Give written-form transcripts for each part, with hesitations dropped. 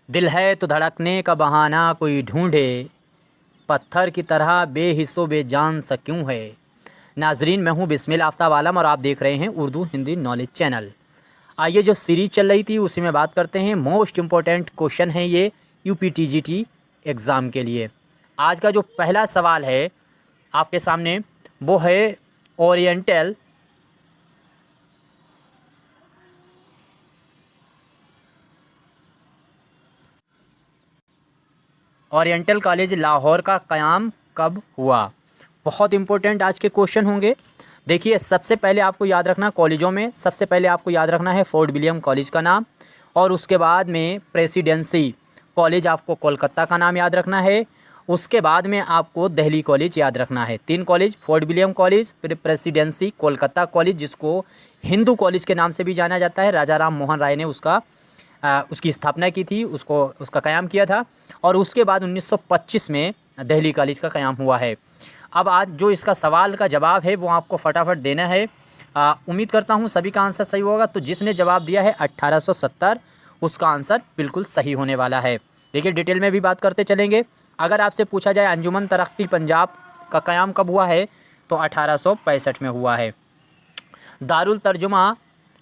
दिल है तो धड़कने का बहाना कोई ढूंढे, पत्थर की तरह बेहिस्सों बेजान सा क्यों है। नाजरीन, मैं हूं बिस्मिल आफ्ताब आलम और आप देख रहे हैं उर्दू हिंदी नॉलेज चैनल। आइए, जो सीरीज़ चल रही थी उसी में बात करते हैं। मोस्ट इम्पोर्टेंट क्वेश्चन है ये यूपीटीजीटी एग्ज़ाम के लिए। आज का जो पहला सवाल है आपके सामने वो है ओरिएंटल ओरिएंटल कॉलेज लाहौर का क़याम कब हुआ। बहुत इंपॉर्टेंट आज के क्वेश्चन होंगे। देखिए, सबसे पहले आपको याद रखना, कॉलेजों में सबसे पहले आपको याद रखना है फोर्ट विलियम कॉलेज का नाम, और उसके बाद में प्रेसिडेंसी कॉलेज आपको कोलकाता का नाम याद रखना है। उसके बाद में आपको दिल्ली कॉलेज याद रखना है। 3 कॉलेज, फोर्ट विलियम कॉलेज, फिर प्रेसिडेंसी कोलकाता कॉलेज, जिसको हिंदू कॉलेज के नाम से भी जाना जाता है। राजा राम मोहन राय ने उसकी स्थापना की थी, उसका क़याम किया था। और उसके बाद 1925 में दिल्ली कॉलेज का क़याम हुआ है। अब आज जो इसका सवाल का जवाब है वो आपको फटाफट देना है। उम्मीद करता हूँ सभी का आंसर सही होगा। तो जिसने जवाब दिया है 1870, उसका आंसर बिल्कुल सही होने वाला है। देखिए, डिटेल में भी बात करते चलेंगे। अगर आपसे पूछा जाए अंजुमन तरक्की पंजाब का क़याम कब हुआ है, तो 1865 में हुआ है। दारुल तर्जुमा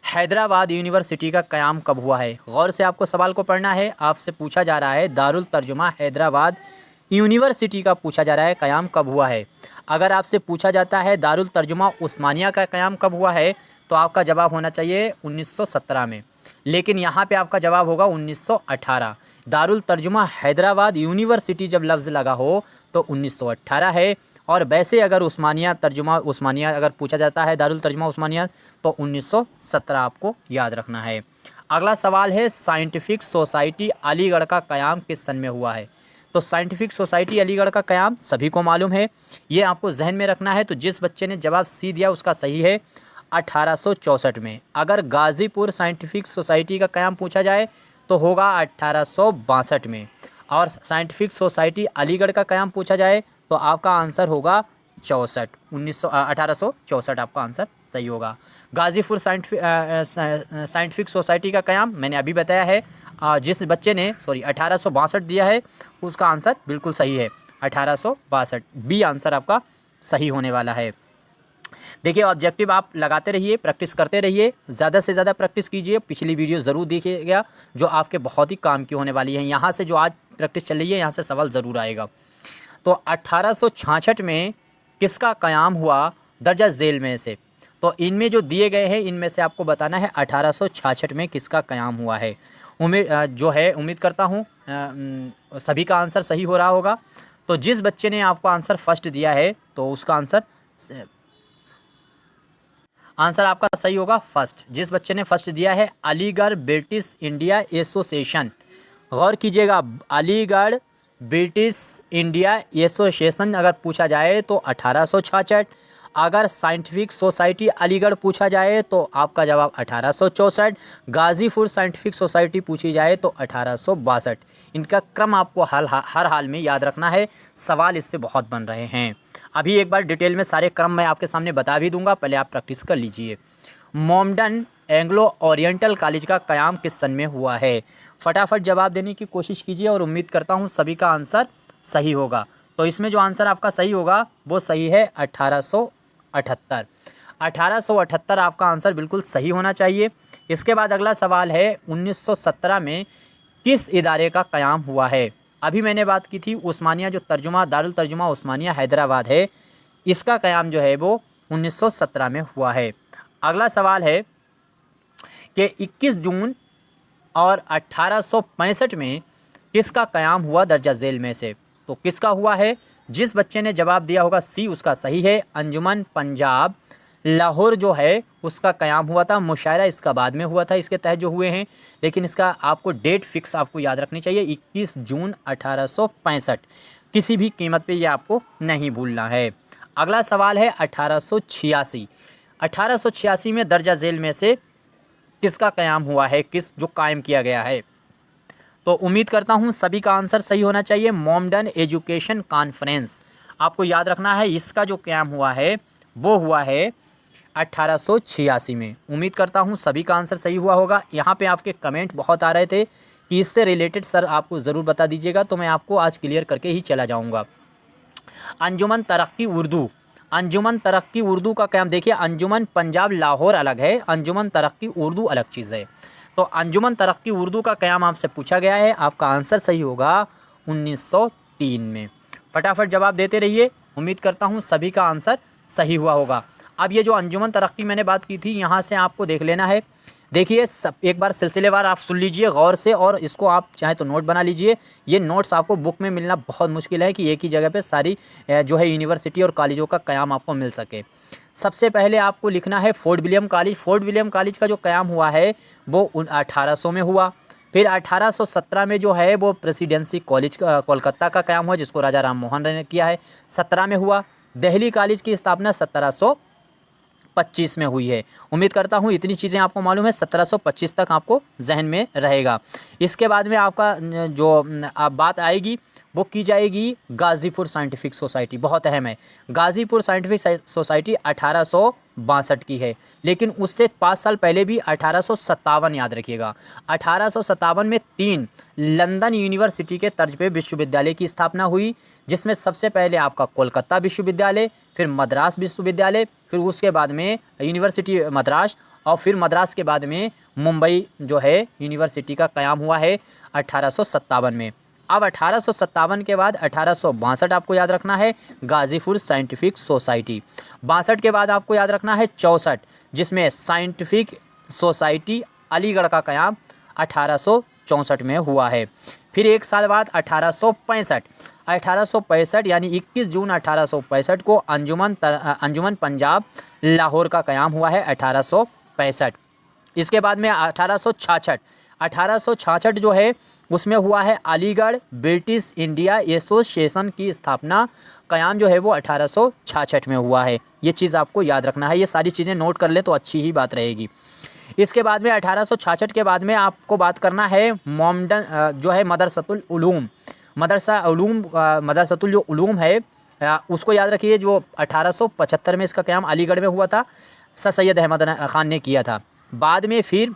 हैदराबाद यूनिवर्सिटी का क़याम कब हुआ है। गौर से आपको सवाल को पढ़ना है। आपसे पूछा जा रहा है दारुल तर्जुमा हैदराबाद यूनिवर्सिटी का पूछा जा रहा है क़याम कब हुआ है। अगर आपसे पूछा जाता है दारुल तर्जुमा उस्मानिया का क़याम कब हुआ है, तो आपका जवाब होना चाहिए 1917 में। लेकिन यहाँ पे आपका जवाब होगा 1918। दारुल तर्जुमा हैदराबाद यूनिवर्सिटी जब लफ्ज़ लगा हो तो 1918 है। और वैसे अगर उस्मानिया अगर पूछा जाता है दारुल तर्जुमा उस्मानिया, तो 1917 आपको याद रखना है। अगला सवाल है साइंटिफिक सोसाइटी अलीगढ़ का क़याम किस सन में हुआ है। तो साइंटिफिक सोसाइटी अलीगढ़ का क़याम सभी को मालूम है, ये आपको जहन में रखना है। तो जिस बच्चे ने जवाब सी दिया उसका सही है 1864 में। अगर गाज़ीपुर साइंटिफिक सोसाइटी का क़याम पूछा जाए तो होगा 1862 में। और साइंटिफिक सोसाइटी अलीगढ़ का क़याम पूछा जाए तो आपका आंसर होगा 64, 1864 आपका आंसर सही होगा। गाज़ीपुर साइंटिफिक सोसाइटी का क़याम मैंने अभी बताया है। जिस बच्चे ने 1862 दिया है उसका आंसर बिल्कुल सही है 1862। बी आंसर आपका सही होने वाला है। देखिए, ऑब्जेक्टिव आप लगाते रहिए, प्रैक्टिस करते रहिए, ज़्यादा से ज़्यादा प्रैक्टिस कीजिए। पिछली वीडियो ज़रूर देखिएगा जो आपके बहुत ही काम की होने वाली है। यहाँ से जो आज प्रैक्टिस चल रही है यहाँ से सवाल ज़रूर आएगा। तो 1866 में किसका क़याम हुआ दर्जा झेल में से। तो इनमें जो दिए गए हैं इनमें से आपको बताना है 1866 में किसका क़याम हुआ है। उम्मीद करता हूँ सभी का आंसर सही हो रहा होगा। तो जिस बच्चे ने आपको आंसर फर्स्ट दिया है तो उसका आंसर आपका सही होगा फर्स्ट। जिस बच्चे ने फर्स्ट दिया है अलीगढ़ ब्रिटिश इंडिया एसोसिएशन। गौर कीजिएगा, अलीगढ़ ब्रिटिश इंडिया एसोसिएशन अगर पूछा जाए तो 1866। अगर साइंटिफिक सोसाइटी अलीगढ़ पूछा जाए तो आपका जवाब 1864। गाज़ीपुर साइंटिफिक सोसाइटी पूछी जाए तो 1862। इनका क्रम आपको हर हाल में याद रखना है। सवाल इससे बहुत बन रहे हैं। अभी एक बार डिटेल में सारे क्रम मैं आपके सामने बता भी दूंगा, पहले आप प्रैक्टिस कर लीजिए। मोमडन एंग्लो ओरिएंटल कॉलेज का क़याम किस सन में हुआ है। फटाफट जवाब देने की कोशिश कीजिए और उम्मीद करता हूँ सभी का आंसर सही होगा। तो इसमें जो आंसर आपका सही होगा वो सही है 1878। 1878 आपका आंसर बिल्कुल सही होना चाहिए। इसके बाद अगला सवाल है 1917 में किस इदारे का क़याम हुआ है। अभी मैंने बात की थी उस्मानिया, जो दारुल तर्जुमा उस्मानिया हैदराबाद है, इसका क़याम जो है वो 1917 में हुआ है। अगला सवाल है कि 21 जून और 1865 में किसका क़याम हुआ दर्जा झेल में से। तो किसका हुआ है, जिस बच्चे ने जवाब दिया होगा सी उसका सही है। अंजुमन पंजाब लाहौर जो है उसका क़याम हुआ था। मुशायरा इसका बाद में हुआ था, इसके तहत जो हुए हैं। लेकिन इसका आपको डेट फिक्स आपको याद रखनी चाहिए 21 जून 1865। किसी भी कीमत पे ये आपको नहीं भूलना है। अगला सवाल है 1886। 1886 में दर्जा झेल में से किसका क़याम हुआ है, जो कायम किया गया है। तो उम्मीद करता हूँ सभी का आंसर सही होना चाहिए। मोमडन एजुकेशन कॉन्फ्रेंस आपको याद रखना है। इसका जो क़याम हुआ है वो हुआ है 1886 में। उम्मीद करता हूँ सभी का आंसर सही हुआ होगा। यहाँ पे आपके कमेंट बहुत आ रहे थे कि इससे रिलेटेड सर आपको ज़रूर बता दीजिएगा, तो मैं आपको आज क्लियर करके ही चला जाऊँगा। अंजुमन तरक्की उर्दू, अंजुमन तरक्की उर्दू का क्या, देखिए अंजुमन पंजाब लाहौर अलग है, अंजुमन तरक्की उर्दू अलग चीज़ है। तो अंजुमन तरक्की उर्दू का क़याम आपसे पूछा गया है, आपका आंसर सही होगा 1903 में। फटाफट जवाब देते रहिए, उम्मीद करता हूँ सभी का आंसर सही हुआ होगा। अब ये जो अंजुमन तरक्की मैंने बात की थी, यहाँ से आपको देख लेना है। देखिए सब एक बार सिलसिलेवार आप सुन लीजिए गौर से, और इसको आप चाहे तो नोट बना लीजिए। ये नोट्स आपको बुक में मिलना बहुत मुश्किल है कि एक ही जगह पे सारी जो है यूनिवर्सिटी और कॉलेजों का क़याम आपको मिल सके। सबसे पहले आपको लिखना है fort William college. Fort William college का जो क़याम हुआ है वो 1800 में हुआ। फिर 1817 में जो है वो प्रेसिडेंसी कॉलेज कोलकाता का क़याम हुआ, जिसको राजा राम मोहन राय ने किया है। 17 में हुआ। दिल्ली कॉलेज की स्थापना 1725 में हुई है। उम्मीद करता हूँ इतनी चीज़ें आपको मालूम है, 1725 तक आपको जहन में रहेगा। इसके बाद में आपका जो बात आएगी वो की जाएगी गाज़ीपुर साइंटिफिक सोसाइटी, बहुत अहम है। गाज़ीपुर साइंटिफिक सोसाइटी 1862 की है, लेकिन उससे 5 साल पहले भी 1857 याद रखिएगा। 1857 में 3 लंदन यूनिवर्सिटी के तर्ज पे विश्वविद्यालय की स्थापना हुई, जिसमें सबसे पहले आपका कोलकाता विश्वविद्यालय, फिर मद्रास विश्वविद्यालय, फिर उसके बाद में यूनिवर्सिटी मद्रास, और फिर मद्रास के बाद में मुंबई जो है यूनिवर्सिटी का क़याम हुआ है 1857 में। अब 1857 के बाद 1862 आपको याद रखना है गाज़ीपुर साइंटिफिक सोसाइटी। 62 के बाद आपको याद रखना है 64, जिसमें साइंटिफिक सोसाइटी अलीगढ़ का क़याम 1864 में हुआ है। फिर एक साल बाद 1865 यानी 21 जून 1865 को अंजुमन पंजाब लाहौर का क़याम हुआ है 1865। इसके बाद में 1866 जो है उसमें हुआ है अलीगढ़ ब्रिटिश इंडिया एसोसिएशन की स्थापना। क़याम जो है वो 1866 में हुआ है। ये चीज़ आपको याद रखना है, ये सारी चीज़ें नोट कर ले तो अच्छी ही बात रहेगी। इसके बाद में 1866 के बाद में आपको बात करना है मोमडन जो है मदरसतुल उलूम, मदरसतुल जो उलूम है उसको याद रखिए, जो 1875 में इसका क़याम अलीगढ़ में हुआ था, सर सैयद अहमद ख़ान ने किया था। बाद में फिर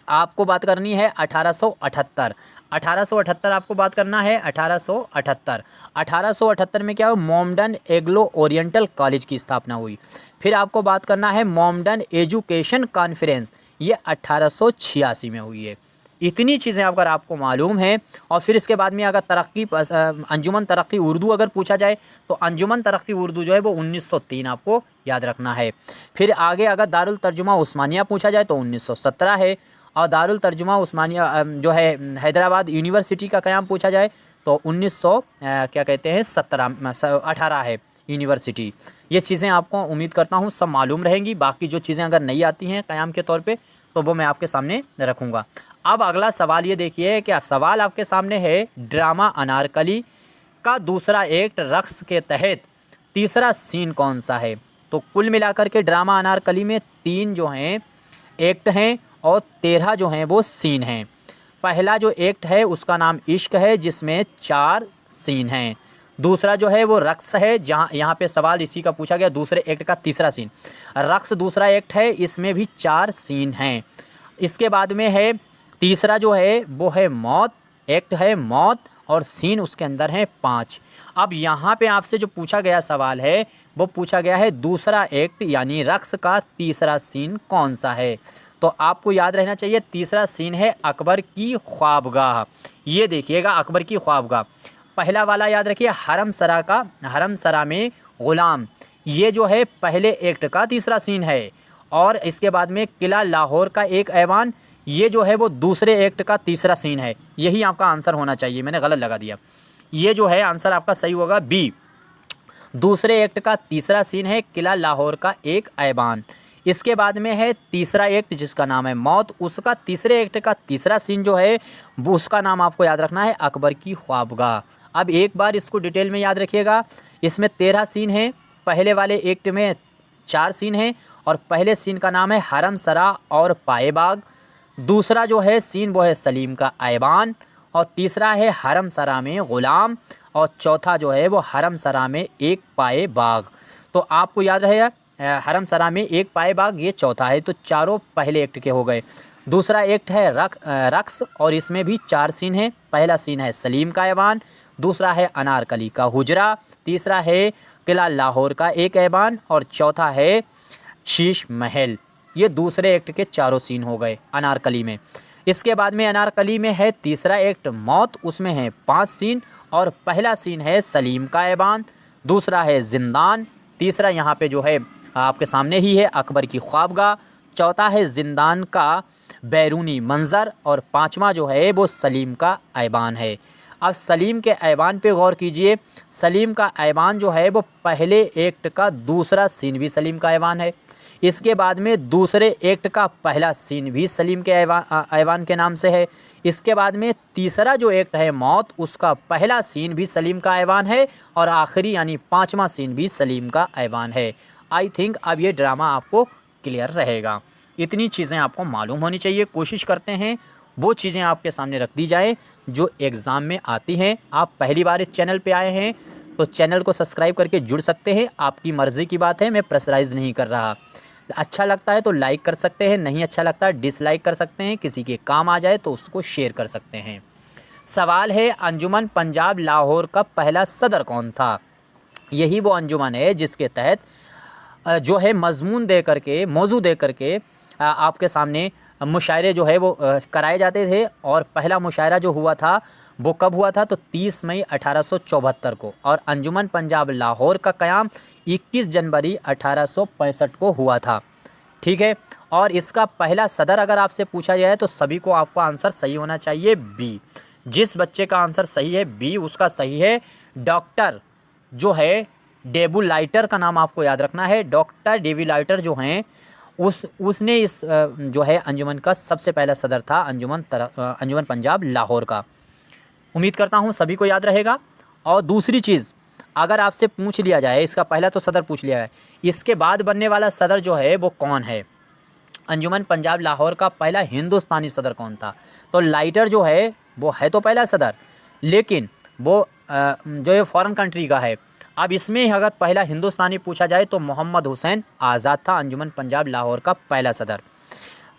आपको बात करनी है 1878 आपको बात करना है 1878 में क्या हुआ, मोमडन एग्लो ओरिएंटल कॉलेज की स्थापना हुई। फिर आपको बात करना है मोमडन एजुकेशन कॉन्फ्रेंस, ये 1886 में हुई है। इतनी चीज़ें अगर आपको मालूम है, और फिर इसके बाद में अगर अंजुमन तरक्की उर्दू अगर पूछा जाए तो अंजुमन तरक्की उर्दू जो है वो 1903 आपको याद रखना है। फिर आगे अगर दारुल तर्जुमा उस्मानिया पूछा जाए तो 1917 है, और दारुल तर्जुमा उस्मानिया जो है हैदराबाद यूनिवर्सिटी का क़याम पूछा जाए तो 18 है यूनिवर्सिटी। ये चीज़ें आपको उम्मीद करता हूँ सब मालूम रहेंगी। बाकी जो चीज़ें अगर नहीं आती हैं क़याम के तौर पे तो वो मैं आपके सामने रखूँगा। अब अगला सवाल ये देखिए, क्या सवाल आपके सामने है, ड्रामा अनारकली का दूसरा एक्ट रक्स के तहत तीसरा सीन कौन सा है? तो कुल मिलाकर के ड्रामा अनारकली में 3 जो हैं एक्ट हैं और 13 जो हैं वो सीन हैं। पहला जो एक्ट है उसका नाम इश्क है, जिसमें 4 सीन हैं। दूसरा जो है वो रक्स है, जहाँ यहाँ पे सवाल इसी का पूछा गया, दूसरे एक्ट का तीसरा सीन। रक्स दूसरा एक्ट है, इसमें भी 4 सीन हैं। इसके बाद में है तीसरा जो है वो है मौत, एक्ट है मौत, और सीन उसके अंदर हैं 5। अब यहाँ पे आपसे जो पूछा गया सवाल है वो पूछा गया है दूसरा एक्ट यानी रक्स का तीसरा सीन कौन सा है? तो आपको याद रहना चाहिए तीसरा सीन है अकबर की ख्वाबगाह। ये देखिएगा अकबर की ख्वाबगाह। पहला वाला याद रखिए हरम सरा में ग़ुलाम, ये जो है पहले एक्ट का तीसरा सीन है। और इसके बाद में किला लाहौर का एक ऐवान, ये जो है वो दूसरे एक्ट का तीसरा सीन है। यही आपका आंसर होना चाहिए, मैंने गलत लगा दिया। ये जो है आंसर आपका सही होगा बी, दूसरे एक्ट का तीसरा सीन है किला लाहौर का एक ऐवान। इसके बाद में है तीसरा एक्ट जिसका नाम है मौत, उसका तीसरे एक्ट का तीसरा सीन जो है वो उसका नाम आपको याद रखना है अकबर की ख्वाबगाह। अब एक बार इसको डिटेल में याद रखिएगा, इसमें 13 सीन हैं। पहले वाले एक्ट में 4 सीन हैं, और पहले सीन का नाम है हरम सरा और पाए बाग। दूसरा जो है सीन वो है सलीम का ऐवान, और तीसरा है हरम सरा में ग़ुलाम, और चौथा जो है वो हरम सरा में एक पाए बाग। तो आपको याद रहेगा हरम सरा में एक पाए बाग, ये चौथा है। तो चारों पहले एक्ट के हो गए। दूसरा एक्ट है रक्स और इसमें भी 4 सीन है। पहला सीन है सलीम का ऐवान, दूसरा है अनारकली का हुजरा, तीसरा है किला लाहौर का एक ऐवान और चौथा है शीश महल। ये दूसरे एक्ट के चारों सीन हो गए अनारकली में। इसके बाद में अनारकली में है तीसरा एक्ट मौत, उसमें है 5 सीन और पहला सीन है सलीम का ऐवान, दूसरा है जिंदान, तीसरा यहाँ पे जो है आपके सामने ही है अकबर की ख्वाबगाह, चौथा है जिंदान का बैरूनी मंज़र और पांचवा जो है वो सलीम का ऐवान है। अब सलीम के ऐवान पे गौर कीजिए। सलीम का ऐवान जो है वो पहले एक्ट का दूसरा सीन भी सलीम का ऐवान है। इसके बाद में दूसरे एक्ट का पहला सीन भी सलीम के ऐवान के नाम से है। इसके बाद में तीसरा जो एक्ट है मौत, उसका पहला सीन भी सलीम का ऐवान है और आखिरी यानी पांचवा सीन भी सलीम का ऐवान है। आई थिंक अब ये ड्रामा आपको क्लियर रहेगा। इतनी चीज़ें आपको मालूम होनी चाहिए। कोशिश करते हैं वो चीज़ें आपके सामने रख दी जाए जो एग्ज़ाम में आती हैं। आप पहली बार इस चैनल पे आए हैं तो चैनल को सब्सक्राइब करके जुड़ सकते हैं। आपकी मर्ज़ी की बात है, मैं प्रेशराइज़ नहीं कर रहा। अच्छा लगता है तो लाइक कर सकते हैं, नहीं अच्छा लगता है डिसलाइक कर सकते हैं। किसी के काम आ जाए तो उसको शेयर कर सकते हैं। सवाल है अंजुमन पंजाब लाहौर का पहला सदर कौन था? यही वो अंजुमन है जिसके तहत जो है मजमून दे करके, मौजू दे करके आपके सामने मुशायरे जो है वो कराए जाते थे। और पहला मुशायरा जो हुआ था वो कब हुआ था? तो 30 मई 1874 को। और अंजुमन पंजाब लाहौर का क़याम 21 जनवरी 1865 को हुआ था। ठीक है। और इसका पहला सदर अगर आपसे पूछा जाए तो सभी को आपका आंसर सही होना चाहिए बी। जिस बच्चे का आंसर सही है बी, उसका सही है डॉक्टर जो है डेबुलाइटर का नाम आपको याद रखना है। डॉक्टर डेबुलाइटर जो हैं उसने इस जो है अंजुमन का सबसे पहला सदर था, अंजुमन पंजाब लाहौर का। उम्मीद करता हूँ सभी को याद रहेगा। और दूसरी चीज़, अगर आपसे पूछ लिया जाए, इसका पहला तो सदर पूछ लिया है, इसके बाद बनने वाला सदर जो है वो कौन है? अंजुमन पंजाब लाहौर का पहला हिंदुस्तानी सदर कौन था? तो लाइटर जो है वो है तो पहला सदर, लेकिन वो जो है फॉरेन कंट्री का है। अब इसमें अगर पहला हिंदुस्तानी पूछा जाए तो मोहम्मद हुसैन आज़ाद था अंजुमन पंजाब लाहौर का पहला सदर।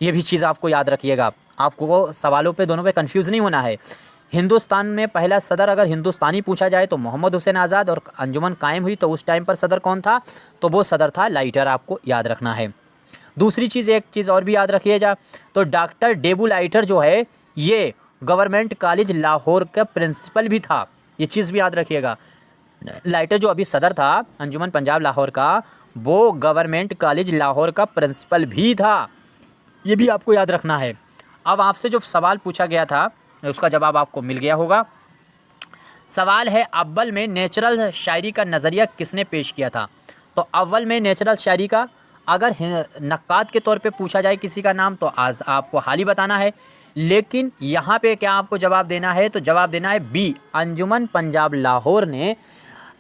ये भी चीज़ आपको याद रखिएगा। आपको सवालों पे दोनों पे कंफ्यूज नहीं होना है। हिंदुस्तान में पहला सदर अगर हिंदुस्तानी पूछा जाए तो मोहम्मद हुसैन आज़ाद, और अंजुमन कायम हुई तो उस टाइम पर सदर कौन था? तो वो सदर था लाइटर। आपको याद रखना है। दूसरी चीज़, एक चीज़ और भी याद रखिएगा, तो डॉक्टर डेबुलाइटर जो है ये गवर्नमेंट कॉलेज लाहौर का प्रिंसिपल भी था। ये चीज़ भी याद रखिएगा। लाइटर जो अभी सदर था अंजुमन पंजाब लाहौर का, वो गवर्नमेंट कॉलेज लाहौर का प्रिंसिपल भी था। ये भी आपको याद रखना है। अब आपसे जो सवाल पूछा गया था उसका जवाब आपको मिल गया होगा। सवाल है अव्वल में नेचुरल शायरी का नज़रिया किसने पेश किया था? तो अव्वल में नेचुरल शायरी का अगर नक्काद के तौर पे पूछा जाए किसी का नाम तो आज आपको हाल ही बताना है। लेकिन यहाँ पे क्या आपको जवाब देना है? तो जवाब देना है बी, अंजुमन पंजाब लाहौर ने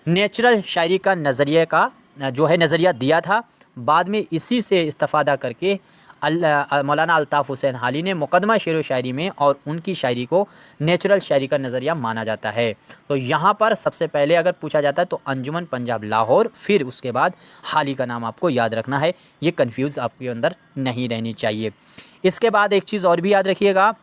नेचुरल शायरी का नज़रिया का जो है नज़रिया दिया था। बाद में इसी से इस्तिफ़ादा करके मौलाना अल्ताफ़ हुसैन हाली ने मुकदमा शेर व शायरी में और उनकी शायरी को नेचुरल शायरी का नज़रिया माना जाता है। तो यहाँ पर सबसे पहले अगर पूछा जाता है तो अंजुमन पंजाब लाहौर, फिर उसके बाद हाली का नाम आपको याद रखना है। ये कन्फ्यूज़ आपके अंदर नहीं रहनी चाहिए। इसके बाद एक चीज़ और भी याद रखिएगा,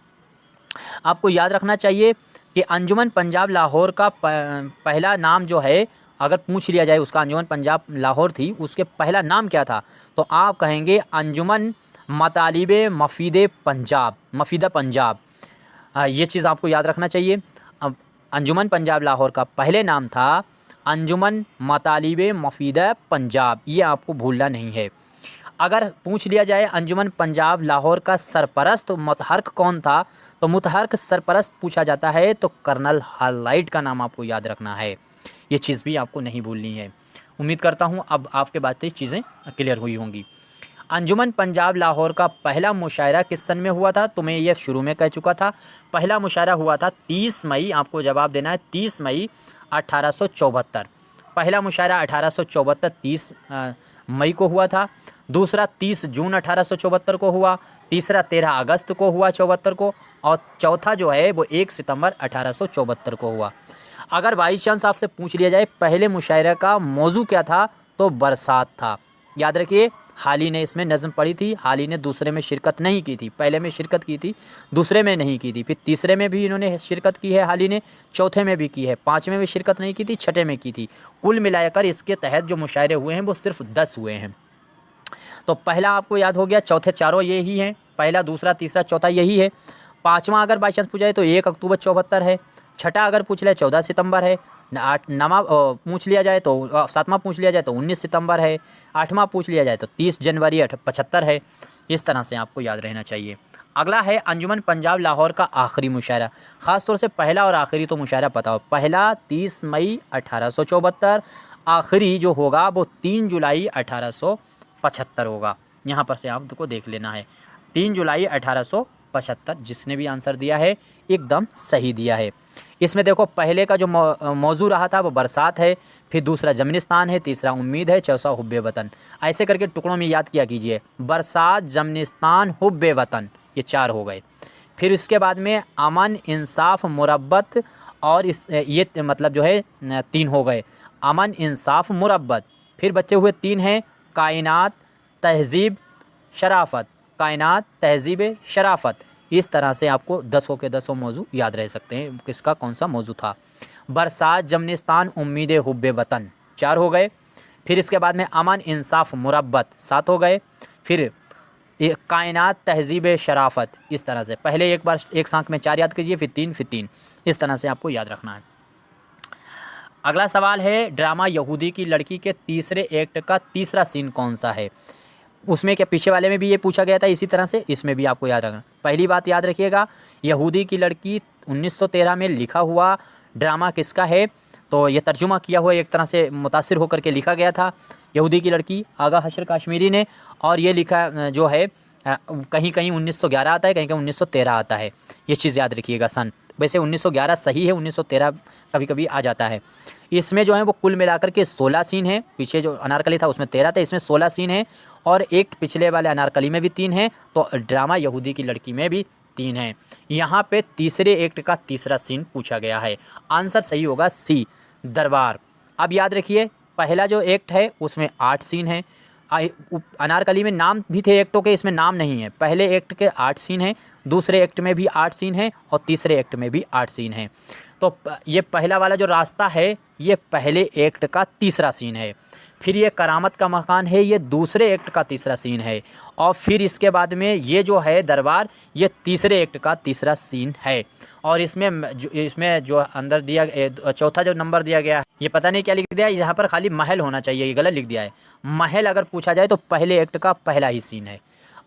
आपको याद रखना चाहिए कि अंजुमन पंजाब लाहौर का पहला नाम जो है अगर पूछ लिया जाए, उसका अंजुमन पंजाब लाहौर थी, उसके पहला नाम क्या था? तो आप कहेंगे अंजुमन मतालिब मफीद पंजाब, मफीदा पंजाब। ये चीज़ आपको याद रखना चाहिए। अब अंजुमन पंजाब लाहौर का पहले नाम था अंजुमन मतालिब मफीद पंजाब, ये आपको भूलना नहीं है। अगर पूछ लिया जाए अंजुमन पंजाब लाहौर का सरपरस्त मुतहर्क कौन था, तो मुतहर्क सरपरस्त पूछा जाता है तो कर्नल हालाइट का नाम आपको याद रखना है। ये चीज़ भी आपको नहीं भूलनी है। उम्मीद करता हूँ अब आपके बातें चीज़ें क्लियर हुई होंगी। अंजुमन पंजाब लाहौर का पहला मुशायरा किस सन में हुआ था? तो मैं ये शुरू में कह चुका था। पहला मुशायरा हुआ था 30 मई, आपको जवाब देना है 30 मई 1874। पहला मुशायरा 1874 30 मई को हुआ था। दूसरा 30 जून 1874 को हुआ। तीसरा 13 अगस्त को हुआ 74 को। और चौथा जो है वो 1 सितंबर 1874 को हुआ। अगर बाई चांस आपसे पूछ लिया जाए पहले मुशायरे का मौजू क्या था, तो बरसात था। याद रखिए, हाल ही ने इसमें नज़म पढ़ी थी, हाल ही ने दूसरे में शिरकत नहीं की थी, पहले में शिरकत की थी, दूसरे में नहीं की थी, फिर तीसरे में भी इन्होंने शिरकत की है हाल ही ने, चौथे में भी की है, पाँचवें में शिरकत नहीं की थी, छठे में की थी। कुल मिलाकर इसके तहत जो मुशायरे हुए हैं वो सिर्फ 10 हुए हैं। तो पहला आपको याद हो गया, चौथे चारों यही हैं, पहला दूसरा तीसरा चौथा यही है। पाँचवा अगर बाई चांस पूछा जाए तो 1 अक्टूबर 74 है। छठा अगर पूछ ले 14 सितंबर है। नवा पूछ लिया जाए तो सातवां पूछ लिया जाए तो 19 सितंबर है। आठवां पूछ लिया जाए तो 30 जनवरी 75 है। इस तरह से आपको याद रहना चाहिए। अगला है अंजुमन पंजाब लाहौर का आखिरी मुशायरा। ख़ास तौर से पहला और आखिरी तो मुशायरा पता हो। पहला 30 मई 1874, आखिरी जो होगा वो 3 जुलाई 1875 होगा। यहाँ पर से आपको देख लेना है 3 जुलाई 1875। जिसने भी आंसर दिया है एकदम सही दिया है। इसमें देखो पहले का जो मौजू रहा था वो बरसात है, फिर दूसरा जमनिस्तान है, तीसरा उम्मीद है, चौथा हुब्बे वतन। ऐसे करके टुकड़ों में याद किया कीजिए, बरसात, जमनिस्तान, हुब्बे वतन, ये 4 हो गए। फिर इसके बाद में अमन, इंसाफ, मुरब्बत और ये मतलब जो है 3 हो गए। अमन, इंसाफ, मुरब्बत। फिर बच्चे हुए 3 हैं, कायनात, तहज़ीब, शराफत। कायनात, तहज़ीब, शराफत। इस तरह से आपको 10 के 10 मौजू याद रह सकते हैं किसका कौन सा मौजू था। बरसात, जमनिस्तान, उम्मीद, हुब्बे वतन 4 हो गए। फिर इसके बाद में अमन, इंसाफ, मुरब्बत 7 हो गए। फिर कायनात, तहज़ीब, शराफत। इस तरह से पहले एक बार एक सांख में 4 याद कीजिए, फिर 3। इस तरह से आपको याद रखना है। अगला सवाल है, ड्रामा यहूदी की लड़की के तीसरे एक्ट का तीसरा सीन कौन सा है। उसमें क्या पीछे वाले में भी ये पूछा गया था, इसी तरह से इसमें भी आपको याद रखना। पहली बात याद रखिएगा, यहूदी की लड़की 1913 में लिखा हुआ ड्रामा किसका है। तो ये तर्जुमा किया हुआ एक तरह से मुतासिर होकर के लिखा गया था, यहूदी की लड़की आगा हशर काश्मीरी ने। और ये लिखा जो है कहीं कहीं 1911 आता है, कहीं कहीं 1913 आता है। ये चीज़ याद रखिएगा सन। वैसे 1911 सही है, 1913 कभी कभी आ जाता है। इसमें जो है वो कुल मिलाकर के 16 सीन हैं। पीछे जो अनारकली था उसमें 13 था, इसमें 16 सीन हैं। और एक पिछले वाले अनारकली में भी 3 हैं, तो ड्रामा यहूदी की लड़की में भी 3 हैं। यहाँ पे तीसरे एक्ट का तीसरा सीन पूछा गया है। आंसर सही होगा सी, दरबार। अब याद रखिए, पहला जो एक्ट है उसमें 8 सीन हैं। अनारकली में नाम भी थे एक्टों के, इसमें नाम नहीं है। पहले एक्ट के 8 सीन हैं, दूसरे एक्ट में भी 8 सीन हैं और तीसरे एक्ट में भी 8 सीन हैं। तो ये पहला वाला जो रास्ता है ये पहले एक्ट का तीसरा सीन है। फिर ये करामत का मकान है, ये दूसरे एक्ट का तीसरा सीन है। और फिर इसके बाद में ये जो है दरबार, ये तीसरे एक्ट का तीसरा सीन है। और इसमें जो अंदर दिया चौथा जो नंबर दिया गया है, ये पता नहीं क्या लिख दिया है, यहाँ पर खाली महल होना चाहिए, ये गलत लिख दिया है। महल अगर पूछा जाए तो पहले एक्ट का पहला ही सीन है।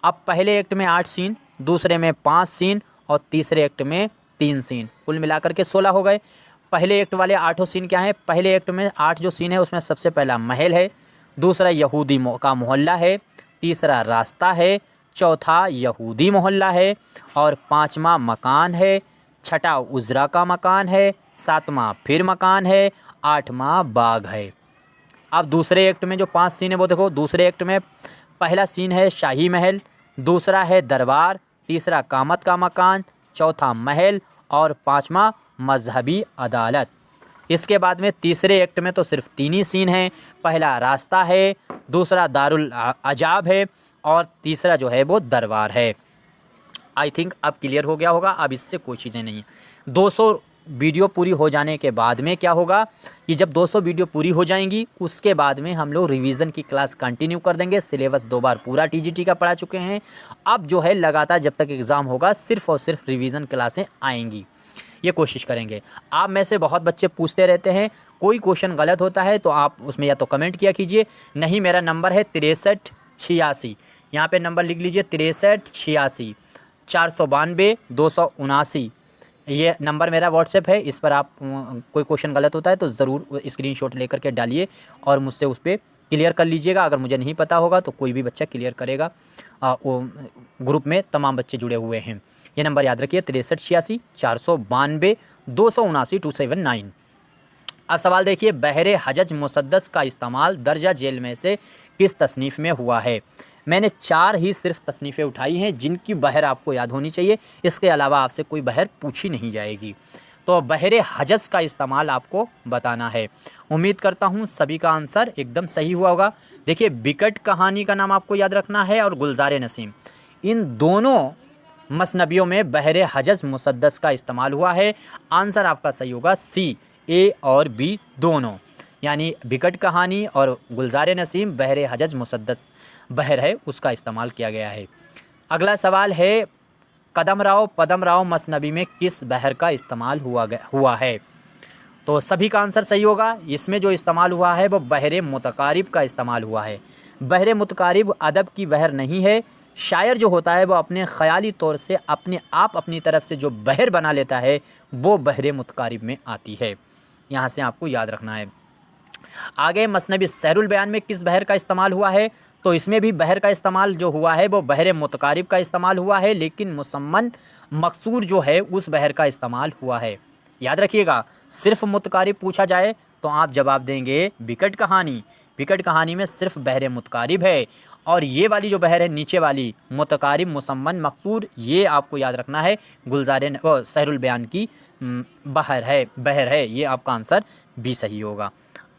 अब पहले एक्ट में 8 सीन, दूसरे में 5 सीन और तीसरे एक्ट में 3 सीन, कुल मिलाकर के 16 हो गए। पहले एक्ट वाले 8 सीन क्या हैं। पहले एक्ट में 8 जो सीन है उसमें सबसे पहला महल है, दूसरा यहूदी का मोहल्ला है, तीसरा रास्ता है, चौथा यहूदी मोहल्ला है और 5वां मकान है, छठा उजरा का मकान है, 7वां फिर मकान है, 8वां बाग है। अब दूसरे एक्ट में जो 5 सीन है वो देखो। दूसरे एक्ट में पहला सीन है शाही महल, दूसरा है दरबार, तीसरा कामत का मकान, चौथा महल और 5वां मजहबी अदालत। इसके बाद में तीसरे एक्ट में तो सिर्फ 3 ही सीन हैं। पहला रास्ता है, दूसरा दारुल अजाब है और तीसरा जो है वो दरबार है। आई थिंक अब क्लियर हो गया होगा। अब इससे कोई चीज़ें नहीं है। 200 वीडियो पूरी हो जाने के बाद में क्या होगा कि जब 200 वीडियो पूरी हो जाएंगी उसके बाद में हम लोग रिवीजन की क्लास कंटिन्यू कर देंगे। सिलेबस 2 बार पूरा टीजीटी का पढ़ा चुके हैं। अब जो है लगातार जब तक एग्ज़ाम होगा सिर्फ़ और सिर्फ रिवीजन क्लासें आएंगी, ये कोशिश करेंगे। आप में से बहुत बच्चे पूछते रहते हैं, कोई क्वेश्चन गलत होता है तो आप उसमें या तो कमेंट किया कीजिए, नहीं मेरा नंबर है 6386। यहाँ पे नंबर लिख लीजिए 6386 492 279। ये नंबर मेरा व्हाट्सएप है। इस पर आप कोई क्वेश्चन गलत होता है तो ज़रूर स्क्रीनशॉट लेकर के डालिए और मुझसे उस पर क्लियर कर लीजिएगा। अगर मुझे नहीं पता होगा तो कोई भी बच्चा क्लियर करेगा। वो ग्रुप में तमाम बच्चे जुड़े हुए हैं। ये नंबर याद रखिए 6386 492 279 279। अब सवाल देखिए, बहरे हजज मुसद्दस का इस्तेमाल दर्जा जेल में से किस तसनीफ़ में हुआ है। मैंने 4 ही सिर्फ तसनीफ़ें उठाई हैं जिनकी बहर आपको याद होनी चाहिए। इसके अलावा आपसे कोई बहर पूछी नहीं जाएगी। तो बहरे हजस का इस्तेमाल आपको बताना है। उम्मीद करता हूँ सभी का आंसर एकदम सही हुआ होगा। देखिए बिकट कहानी का नाम आपको याद रखना है और गुलजार नसीम, इन दोनों मसनबियों में बहरे हजस मुसद्दस का इस्तेमाल हुआ है। आंसर आपका सही होगा सी, ए और बी दोनों, यानी बिकट कहानी और गुलजार नसीम बहरे हजस मुसद्दस बहर है उसका इस्तेमाल किया गया है। अगला सवाल है कदमराव पदमराव मसनबी में किस बहर का इस्तेमाल हुआ है? तो सभी का आंसर सही होगा। इसमें जो इस्तेमाल हुआ है वो बहरे मुतकारिब का इस्तेमाल हुआ है। बहरे मुतकारिब अदब की बहर नहीं है। शायर जो होता है वो अपने ख़याली तौर से अपने आप अपनी तरफ से जो बहर बना लेता है वो बहरे मुतकारिब में आती है। यहाँ से आपको याद रखना है। आगे मसनबी सहरुल बयान में किस बहर का इस्तेमाल हुआ है? तो इसमें भी बहर का इस्तेमाल जो हुआ है वो बहरे मुतकारिब का इस्तेमाल हुआ है, लेकिन मुसम्मन मकसूर जो है उस बहर का इस्तेमाल हुआ है। याद रखिएगा, सिर्फ मुतकारिब पूछा जाए तो आप जवाब देंगे बिकट कहानी। बिकट कहानी में सिर्फ बहरे मुतकारिब है, और ये वाली जो बहर है नीचे वाली मुतकारिब मुसम्मन मकसूर, ये आपको याद रखना है गुलजार सहरुल बयान की बहर है। ये आपका आंसर भी सही होगा।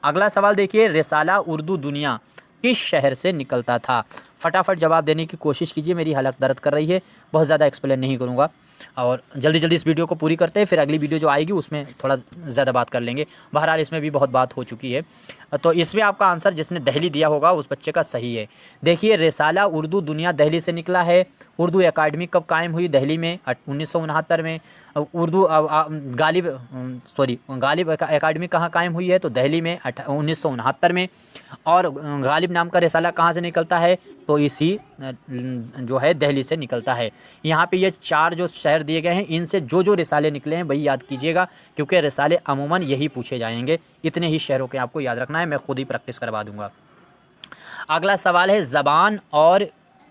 अगला सवाल देखिए, रिसाला उर्दू दुनिया किस शहर से निकलता था? फटाफट जवाब देने की कोशिश कीजिए, मेरी हालत दर्द कर रही है, बहुत ज़्यादा एक्सप्लेन नहीं करूँगा और जल्दी जल्दी इस वीडियो को पूरी करते हैं, फिर अगली वीडियो जो आएगी उसमें थोड़ा ज़्यादा बात कर लेंगे। बहरहाल इसमें भी बहुत बात हो चुकी है। तो इसमें आपका आंसर जिसने दिल्ली दिया होगा उस बच्चे का सही है। देखिए रिसाला उर्दू दुनिया दिल्ली से निकला है। उर्दू एकेडमी कब कायम हुई? दिल्ली में 1969 में। उर्दू गालिब एकेडमी कहाँ कायम हुई है? तो दिल्ली में 1969 में। और गालिब नाम का रिसाला कहाँ से निकलता है? तो इसी जो है दिल्ली से निकलता है। यहाँ पे ये 4 जो शहर दिए गए हैं, इनसे जो जो रिसाले निकले हैं वही याद कीजिएगा, क्योंकि रिसाले अमूमन यही पूछे जाएंगे। इतने ही शहरों के आपको याद रखना है, मैं खुद ही प्रैक्टिस करवा दूंगा। अगला सवाल है ज़बान और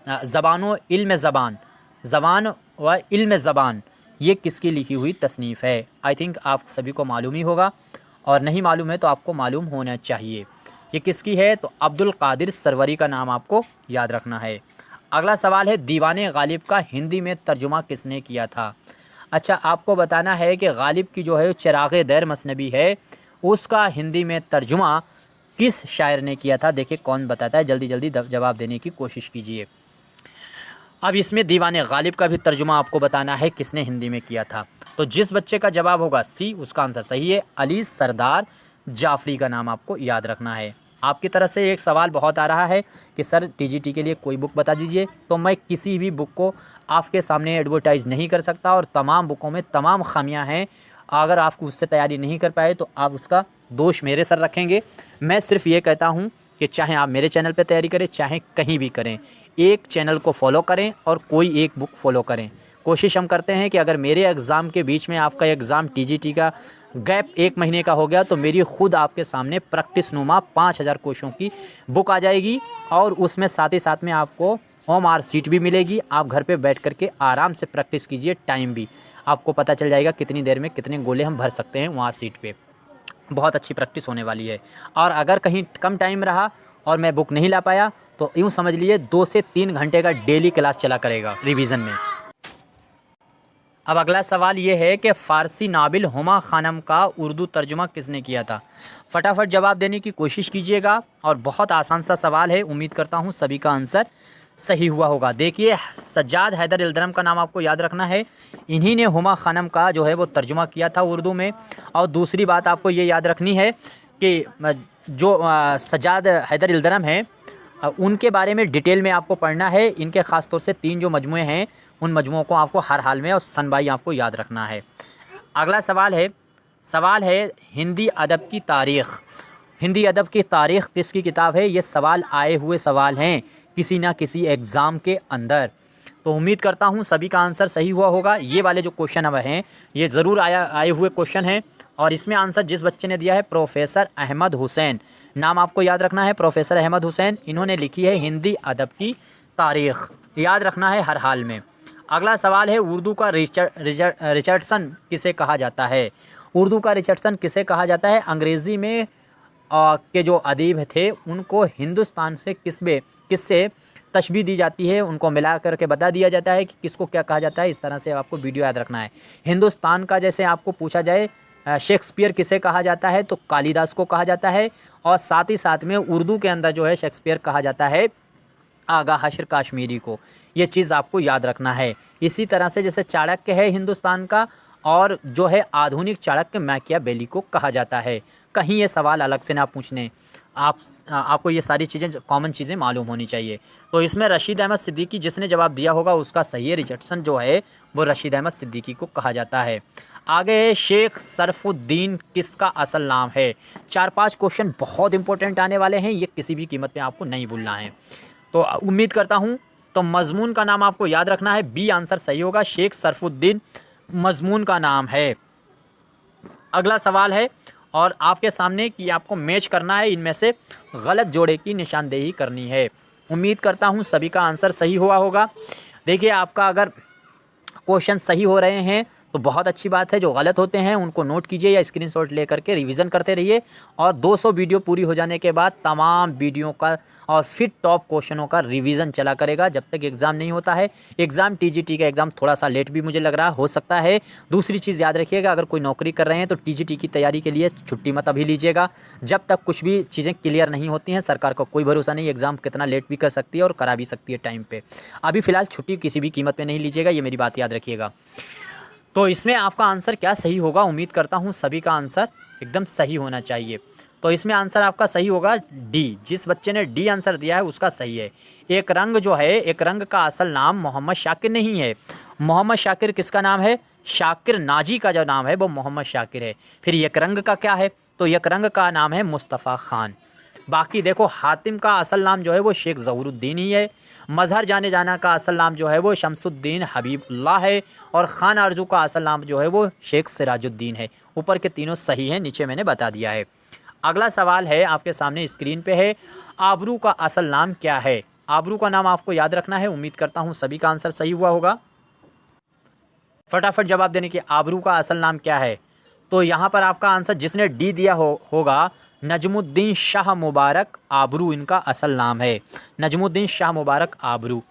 ज़बानो इल्म ज़बान, ज़बान व इल्म ज़बान ये किसकी लिखी हुई तसनीफ़ है? आई थिंक आप सभी को मालूम ही होगा, और नहीं मालूम है तो आपको मालूम होना चाहिए। ये किसकी है? तो अब्दुल कादिर सरवरी का नाम आपको याद रखना है। अगला सवाल है दीवाने गालिब का हिंदी में तर्जुमा किसने किया था? अच्छा, आपको बताना है कि गालिब की जो है चिराग़े दर मसनबी है, उसका हिंदी में तर्जुमा किस शायर ने किया था? देखिए कौन बताता है, जल्दी जल्दी जवाब देने की कोशिश कीजिए। अब इसमें दीवाने गालिब का भी तर्जुमा आपको बताना है किसने हिंदी में किया था। तो जिस बच्चे का जवाब होगा सी, उसका आंसर सही है। अली सरदार जाफरी का नाम आपको याद रखना है। आपकी तरफ से एक सवाल बहुत आ रहा है कि सर टीजीटी के लिए कोई बुक बता दीजिए, तो मैं किसी भी बुक को आपके सामने एडवर्टाइज़ नहीं कर सकता, और तमाम बुकों में तमाम खामियां हैं। अगर आप उससे तैयारी नहीं कर पाए तो आप उसका दोष मेरे सर रखेंगे। मैं सिर्फ ये कहता हूँ कि चाहे आप मेरे चैनल पर तैयारी करें, चाहे कहीं भी करें, एक चैनल को फॉलो करें और कोई एक बुक फॉलो करें। कोशिश हम करते हैं कि अगर मेरे एग्ज़ाम के बीच में आपका एग्ज़ाम टीजीटी का गैप 1 महीने का हो गया तो मेरी खुद आपके सामने प्रैक्टिस नुमा 5000 क्वेश्चन की बुक आ जाएगी, और उसमें साथ ही साथ में आपको OMR सीट भी मिलेगी। आप घर पे बैठ करके आराम से प्रैक्टिस कीजिए, टाइम भी आपको पता चल जाएगा कितनी देर में कितने गोले हम भर सकते हैं OMR सीट पे। बहुत अच्छी प्रैक्टिस होने वाली है। और अगर कहीं कम टाइम रहा और मैं बुक नहीं ला पाया तो यूँ समझ लीजिए 2 से 3 घंटे का डेली क्लास चला करेगा रिवीजन में। अब अगला सवाल ये है कि फ़ारसी नाबिल हुमा खानम का उर्दू तर्जुमा किसने किया था? फटाफट जवाब देने की कोशिश कीजिएगा, और बहुत आसान सा सवाल है, उम्मीद करता हूँ सभी का आंसर सही हुआ होगा। देखिए सज्जाद हैदर इल्दरम का नाम आपको याद रखना है। इन्हीं ने हुमा खानम का जो है वो तर्जुमा किया था उर्दू में। और दूसरी बात आपको ये याद रखनी है कि जो सज्जाद हैदर इल्दरम हैं, उनके बारे में डिटेल में आपको पढ़ना है। इनके ख़ास तौर से 3 जो मजमूए हैं, उन मजमुओं को आपको हर हाल में और सनबाई आपको याद रखना है। अगला सवाल है हिंदी अदब की तारीख़। हिंदी अदब की तारीख़ किसकी किताब है? ये सवाल आए हुए सवाल हैं किसी ना किसी एग्ज़ाम के अंदर। तो उम्मीद करता हूँ सभी का आंसर सही हुआ होगा। ये वाले जो क्वेश्चन अब हैं ये ज़रूर आए हुए क्वेश्चन हैं, और इसमें आंसर जिस बच्चे ने दिया है प्रोफेसर अहमद हुसैन, नाम आपको याद रखना है, प्रोफेसर अहमद हुसैन। इन्होंने लिखी है हिंदी अदब की तारीख़, याद रखना है हर हाल में। अगला सवाल है उर्दू का रिचर्डसन किसे कहा जाता है? उर्दू का रिचर्डसन किसे कहा जाता है? अंग्रेज़ी में के जो अदीब थे उनको हिंदुस्तान से किससे तशबीह दी जाती है, उनको मिला करके बता दिया जाता है कि किसको क्या कहा जाता है। इस तरह से आपको वीडियो याद रखना है। हिंदुस्तान का जैसे आपको पूछा जाए शेक्सपियर किसे कहा जाता है, तो कालिदास को कहा जाता है। और साथ ही साथ में उर्दू के अंदर जो है शेक्सपियर कहा जाता है आगा हाशिर काश्मीरी को। ये चीज़ आपको याद रखना है। इसी तरह से जैसे चाणक्य है हिंदुस्तान का, और जो है आधुनिक चाणक्य मैकियावेली को कहा जाता है। कहीं ये सवाल अलग से ना पूछने, आपको ये सारी चीज़ें कॉमन चीज़ें मालूम होनी चाहिए। तो इसमें रशीद अहमद सिद्दीकी जिसने जवाब दिया होगा उसका सही है। रिचर्डसन जो है वो रशीद अहमद सिद्दीकी को कहा जाता है। आगे शेख सरफुद्दीन किसका असल नाम है। 4-5 क्वेश्चन बहुत इंपॉर्टेंट आने वाले हैं, ये किसी भी कीमत पे आपको नहीं भूलना है। तो उम्मीद करता हूँ तो मजमून का नाम आपको याद रखना है। बी आंसर सही होगा, शेख सरफुद्दीन मजमून का नाम है। अगला सवाल है और आपके सामने कि आपको मैच करना है, इनमें से गलत जोड़े की निशानदेही करनी है। उम्मीद करता हूँ सभी का आंसर सही हुआ होगा। देखिए आपका अगर क्वेश्चन सही हो रहे हैं तो बहुत अच्छी बात है। जो गलत होते हैं उनको नोट कीजिए या स्क्रीनशॉट ले करके रिवीजन करते रहिए। और 200 वीडियो पूरी हो जाने के बाद तमाम वीडियो का और फिर टॉप क्वेश्चनों का रिवीजन चला करेगा जब तक एग्ज़ाम नहीं होता है। एग्ज़ाम टीजीटी का एग्ज़ाम थोड़ा सा लेट भी मुझे लग रहा हो सकता है। दूसरी चीज़ याद रखिएगा, अगर कोई नौकरी कर रहे हैं तो टीजीटी की तैयारी के लिए छुट्टी मत अभी लीजिएगा जब तक कुछ भी चीज़ें क्लियर नहीं होती हैं। सरकार का कोई भरोसा नहीं, एग्ज़ाम कितना लेट भी कर सकती है और करा भी सकती है टाइम पे। अभी फ़िलहाल छुट्टी किसी भी कीमत पे नहीं लीजिएगा, ये मेरी बात याद रखिएगा। तो इसमें आपका आंसर क्या सही होगा, उम्मीद करता हूँ सभी का आंसर एकदम सही होना चाहिए। तो इसमें आंसर आपका सही होगा डी। जिस बच्चे ने डी आंसर दिया है उसका सही है। एक रंग जो है, एक रंग का असल नाम मोहम्मद शाकिर नहीं है। मोहम्मद शाकिर किसका नाम है, शाकिर नाजी का जो नाम है वो मोहम्मद शाकिर है। फिर एक रंग का क्या है, तो एक रंग का नाम है मुस्तफ़ा ख़ान। बाकी देखो हातिम का असल नाम जो है वो शेख ज़हूरुद्दीन ही है। मज़हर जाने जाना का असल नाम जो है वो शमसुद्दीन हबीबुल्लाह है। और ख़ान आरजू का असल नाम जो है वो शेख सिराजुद्दीन है। ऊपर के तीनों सही हैं, नीचे मैंने बता दिया है। अगला सवाल है आपके सामने स्क्रीन पे है, आबरू का असल नाम क्या है। आबरू का नाम आपको याद रखना है। उम्मीद करता हूँ सभी का आंसर सही हुआ होगा। फटाफट जवाब देने की, आबरू का असल नाम क्या है। तो यहाँ पर आपका आंसर जिसने डी दिया होगा नजमुद्दीन शाह मुबारक आबरू इनका असल नाम है। नजमुद्दीन शाह मुबारक आबरू।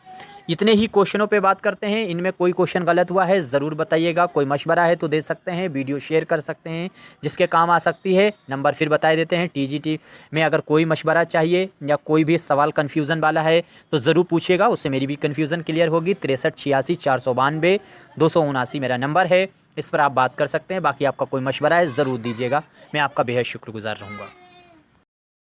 इतने ही क्वेश्चनों पे बात करते हैं। इनमें कोई क्वेश्चन गलत हुआ है ज़रूर बताइएगा। कोई मशवरा है तो दे सकते हैं, वीडियो शेयर कर सकते हैं जिसके काम आ सकती है। नंबर फिर बता देते हैं। टीजीटी में अगर कोई मशवरा चाहिए या कोई भी सवाल कन्फ्यूज़न वाला है तो ज़रूर पूछिएगा, उससे मेरी भी कन्फ्यूज़न क्लियर होगी। 63 86 492 279 मेरा नंबर है, इस पर आप बात कर सकते हैं। बाकी आपका कोई मशवरा है ज़रूर दीजिएगा, मैं आपका बेहद शुक्रगुज़ार रहूँगा।